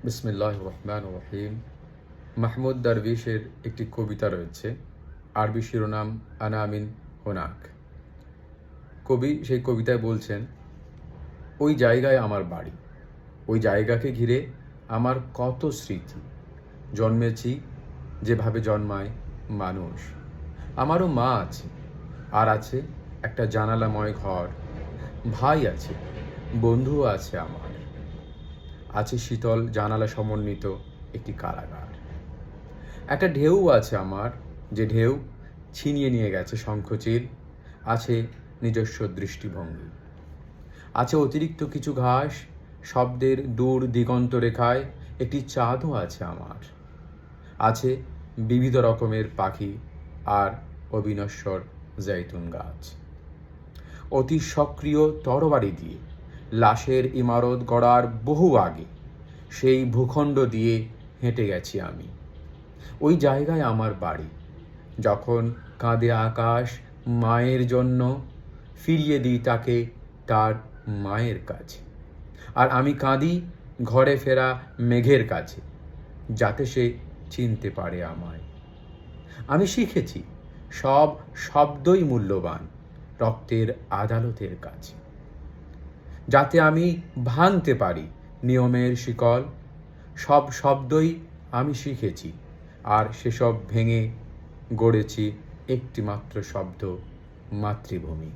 বিসমিল্লাহির রহমানির রহিম। মাহমুদ দারবিশের একটি কবিতা রয়েছে, আরবি শিরোনাম আনা আমিন হুনাক। কবি সেই কবিতায় বলছেন, ওই জায়গায় আমার বাড়ি, ওই জায়গাকে ঘিরে আমার কত স্মৃতি। জন্মেছি যেভাবে জন্মায় মানুষ। আমারও মা আছে, আর আছে একটা জানালাময় ঘর। ভাই আছে, বন্ধুও আছে আমার। আছে শীতল জানালা সমন্বিত একটি কারাগার। একটা ঢেউ আছে আমার, যে ঢেউ ছিনিয়ে নিয়ে গেছে শঙ্খচিল। আছে নিজস্ব দৃষ্টিভঙ্গি। আছে অতিরিক্ত কিছু ঘাস, শব্দের দূর দিগন্ত রেখায় একটি চাঁদও আছে আমার। আছে বিবিধ রকমের পাখি আর অবিনশ্বর জৈতুন গাছ। অতি সক্রিয় তরবারি দিয়ে লাশের ইমারত গড়ার বহু আগে সেই ভূখণ্ড দিয়ে হেঁটে গেছি আমি। ওই জায়গায় আমার বাড়ি। যখন কাঁদে আকাশ মায়ের জন্য, ফিরিয়ে দিই তাকে তার মায়ের কাছে। আর আমি কাঁদি ঘরে ফেরা মেঘের কাছে, যাতে সে চিনতে পারে আমায়। আমি শিখেছি সব শব্দই মূল্যবান রক্তের আদালতের কাছে, যাতে আমি ভাঙতে পারি নিয়মের শিকল। সব শব্দই আমি শিখেছি, আর সেসব ভেঙে গড়েছি একটি মাত্র শব্দ, মাতৃভূমি।